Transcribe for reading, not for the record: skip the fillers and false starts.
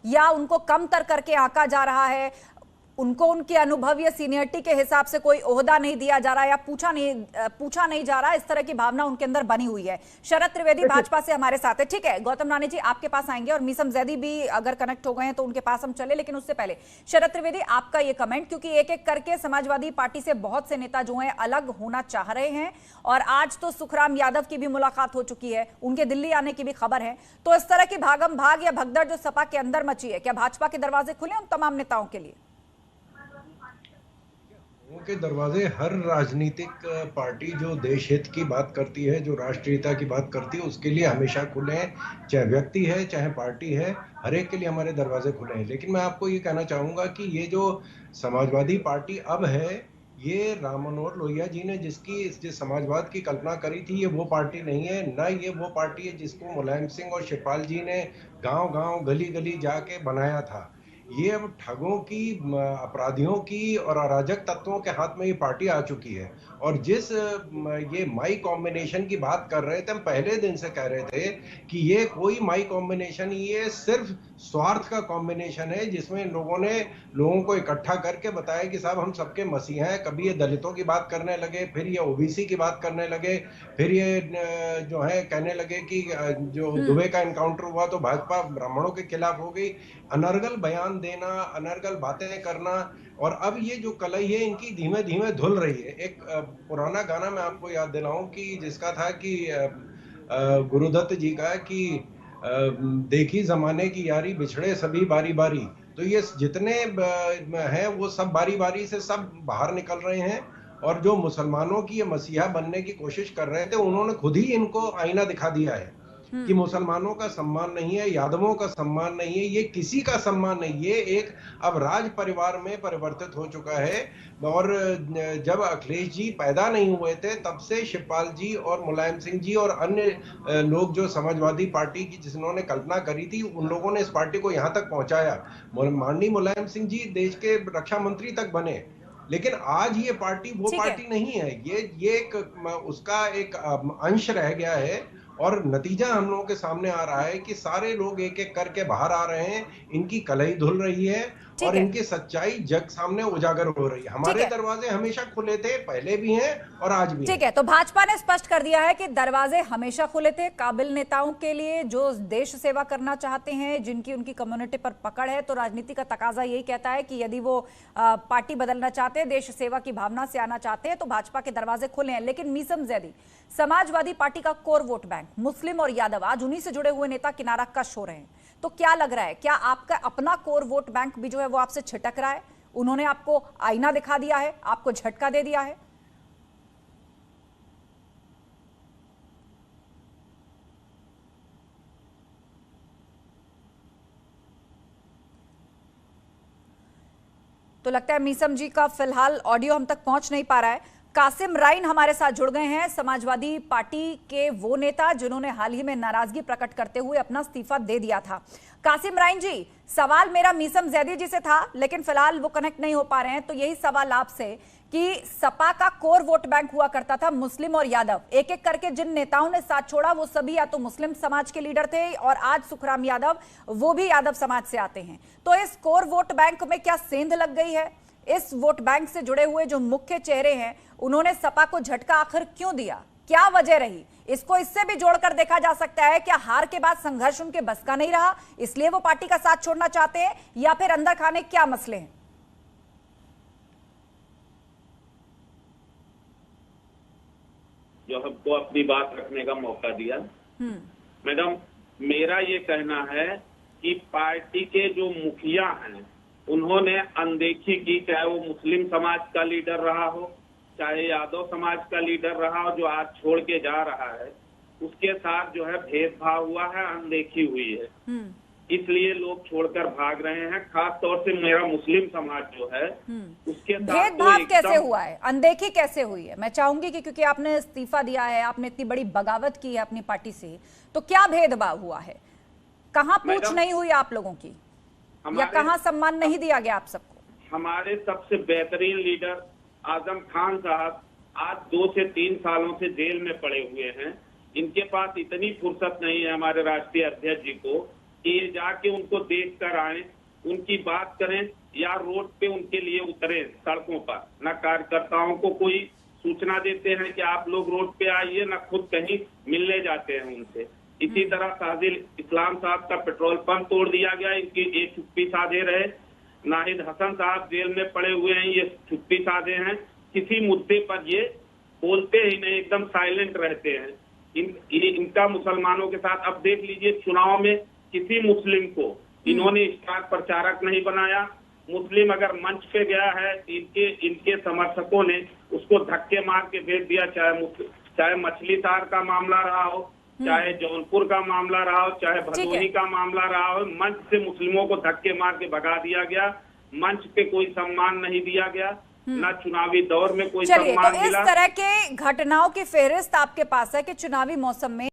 या उनको कम तर करके आंका जा रहा है, उनको उनके अनुभव या सीनियरिटी के हिसाब से कोई ओहदा नहीं दिया जा रहा या पूछा नहीं जा रहा, इस तरह की भावना उनके अंदर बनी हुई है। शरद त्रिवेदी भाजपा से हमारे साथ है। ठीक है गौतम राणे जी, आपके पास आएंगे और मीसम जैदी भी अगर कनेक्ट हो गए हैं तो उनके पास हम चले, लेकिन उससे पहले शरद त्रिवेदी आपका ये कमेंट, क्योंकि एक एक करके समाजवादी पार्टी से बहुत से नेता जो हैं अलग होना चाह रहे हैं और आज तो सुखराम यादव की भी मुलाकात हो चुकी है, उनके दिल्ली आने की भी खबर है। तो इस तरह की भागम भाग या भगदड़ जो सपा के अंदर मची है, क्या भाजपा के दरवाजे खुले उन तमाम नेताओं के लिए? के दरवाजे हर राजनीतिक पार्टी जो देश हित की बात करती है, जो राष्ट्रीयता की बात करती है, उसके लिए हमेशा खुले हैं। चाहे व्यक्ति है चाहे पार्टी है, हर एक के लिए हमारे दरवाजे खुले हैं। लेकिन मैं आपको ये कहना चाहूंगा कि ये जो समाजवादी पार्टी अब है, ये राम मनोहर लोहिया जी ने जिस समाजवाद की कल्पना करी थी, ये वो पार्टी नहीं है। न ये वो पार्टी है जिसको मुलायम सिंह और शिवपाल जी ने गांव गांव गली गली जाके बनाया था। ये अब ठगों की, अपराधियों की और अराजक तत्वों के हाथ में ये पार्टी आ चुकी है। और जिस ये माई कॉम्बिनेशन की बात कर रहे थे, हम पहले दिन से कह रहे थे कि ये कोई माई कॉम्बिनेशन, ये सिर्फ स्वार्थ का कॉम्बिनेशन है, जिसमें इन लोगों ने लोगों को इकट्ठा करके बताया कि साहब हम सबके मसीहा हैं। कभी ये दलितों की बात करने लगे, फिर ये ओबीसी की बात करने लगे, फिर ये जो है कहने लगे कि जो दुबे का एनकाउंटर हुआ तो भाजपा ब्राह्मणों के खिलाफ हो गई। अनर्गल बयान देना, अनर्गल बातें करना, और अब ये जो कलई है इनकी धीमे धीमे धुल रही है। एक पुराना गाना मैं आपको याद दिलाऊं कि जिसका था कि गुरुदत्त जी का कि देखी जमाने की यारी, बिछड़े सभी बारी बारी। तो ये जितने हैं वो सब बारी बारी से सब बाहर निकल रहे हैं। और जो मुसलमानों की ये मसीहा बनने की कोशिश कर रहे थे, उन्होंने खुद ही इनको आईना दिखा दिया है कि मुसलमानों का सम्मान नहीं है, यादवों का सम्मान नहीं है, ये किसी का सम्मान नहीं। ये एक अब राज परिवार में परिवर्तित हो चुका है। और जब अखिलेश जी पैदा नहीं हुए थे, तब से शिवपाल जी और मुलायम सिंह जी और अन्य लोग जो समाजवादी पार्टी की जिन्होंने कल्पना करी थी, उन लोगों ने इस पार्टी को यहां तक पहुंचाया। माननीय मुलायम सिंह जी देश के रक्षा मंत्री तक बने। लेकिन आज ये पार्टी वो पार्टी नहीं है। ये एक उसका एक अंश रह गया है। और नतीजा हम लोगों के सामने आ रहा है कि सारे लोग एक एक करके बाहर आ रहे हैं, इनकी कलई धुल रही है और इनकी सच्चाई जग सामने उजागर हो रही है। हमारे दरवाजे हमेशा खुले थे, पहले भी हैं और आज भी। ठीक है, तो भाजपा ने स्पष्ट कर दिया है कि दरवाजे हमेशा खुले थे काबिल नेताओं के लिए, जो देश सेवा करना चाहते हैं, जिनकी उनकी कम्युनिटी पर पकड़ है। तो राजनीति का तकाजा यही कहता है कि यदि वो पार्टी बदलना चाहते हैं, देश सेवा की भावना से आना चाहते हैं, तो भाजपा के दरवाजे खुले हैं। लेकिन मीसम जैदी, समाजवादी पार्टी का कोर वोट बैंक मुस्लिम और यादव, आज उन्हीं से जुड़े हुए नेता किनारा कश हो रहे हैं। तो क्या लग रहा है, क्या आपका अपना कोर वोट बैंक भी जो है वो आपसे छिटक रहा है? उन्होंने आपको आईना दिखा दिया है, आपको झटका दे दिया है? तो लगता है मीसम जी का फिलहाल ऑडियो हम तक पहुंच नहीं पा रहा है। कासिम राइन हमारे साथ जुड़ गए हैं, समाजवादी पार्टी के वो नेता जिन्होंने हाल ही में नाराजगी प्रकट करते हुए अपना इस्तीफा दे दिया था। कासिम राइन जी, सवाल मेरा मीसम जैदी जी से था, लेकिन फिलहाल वो कनेक्ट नहीं हो पा रहे हैं। तो यही सवाल आपसे कि सपा का कोर वोट बैंक हुआ करता था मुस्लिम और यादव, एक एक करके जिन नेताओं ने साथ छोड़ा वो सभी या तो मुस्लिम समाज के लीडर थे, और आज सुखराम यादव वो भी यादव समाज से आते हैं। तो इस कोर वोट बैंक में क्या सेंध लग गई है? इस वोट बैंक से जुड़े हुए जो मुख्य चेहरे हैं, उन्होंने सपा को झटका आखिर क्यों दिया? क्या वजह रही? इसको इससे भी जोड़कर देखा जा सकता है, क्या हार के बाद संघर्ष उनके बस का नहीं रहा, इसलिए वो पार्टी का साथ छोड़ना चाहते हैं, या फिर अंदर खाने क्या मसले हैं? जो हमको अपनी बात रखने का मौका दिया। मैडम, मेरा ये कहना है कि पार्टी के जो मुखिया हैं, उन्होंने अनदेखी की, चाहे वो मुस्लिम समाज का लीडर रहा हो, चाहे यादव समाज का लीडर रहा हो जो आज छोड़ के जा रहा है, उसके साथ जो है भेदभाव हुआ है, अनदेखी हुई है। इसलिए लोग छोड़कर भाग रहे हैं। खास तौर से मेरा मुस्लिम समाज जो है उसके साथ भेदभाव कैसे हुआ है, अनदेखी कैसे हुई है? मैं चाहूंगी कि क्योंकि आपने इस्तीफा दिया है, आपने इतनी बड़ी बगावत की है अपनी पार्टी से, तो क्या भेदभाव हुआ है? कहाँ पूछ नहीं हुई आप लोगों की, या कहाँ सम्मान नहीं दिया गया आप सबको? हमारे सबसे बेहतरीन लीडर आजम खान साहब आज 2 से 3 सालों से जेल में पड़े हुए हैं। इनके पास इतनी फुर्सत नहीं है हमारे राष्ट्रीय अध्यक्ष जी को कि ये जाके उनको देख कर आए, उनकी बात करें या रोड पे उनके लिए उतरे सड़कों पर। न कार्यकर्ताओं को कोई सूचना देते हैं कि आप लोग रोड पे आइए, न खुद कहीं मिलने जाते हैं उनसे। इसी तरह साजिल इस्लाम साहब का पेट्रोल पंप तोड़ दिया गया, इनकी एक चुप्पी साधे रहे। नाहिद हसन साहब जेल में पड़े हुए हैं, ये चुप्पी साधे हैं, किसी मुद्दे पर ये बोलते ही नहीं, एकदम साइलेंट रहते हैं। इनका मुसलमानों के साथ, अब देख लीजिए चुनाव में किसी मुस्लिम को इन्होंने स्टार प्रचारक नहीं बनाया। मुस्लिम अगर मंच पे गया है, इनके समर्थकों ने उसको धक्के मार के भेज दिया, चाहे मछली शहर का मामला रहा हो, चाहे जौनपुर का मामला रहा हो, चाहे भदोही का मामला रहा हो, मंच से मुस्लिमों को धक्के मार के भगा दिया गया। मंच पे कोई सम्मान नहीं दिया गया, ना चुनावी दौर में कोई सम्मान तो मिला। इस तरह के घटनाओं की फेहरिस्त आपके पास है कि चुनावी मौसम में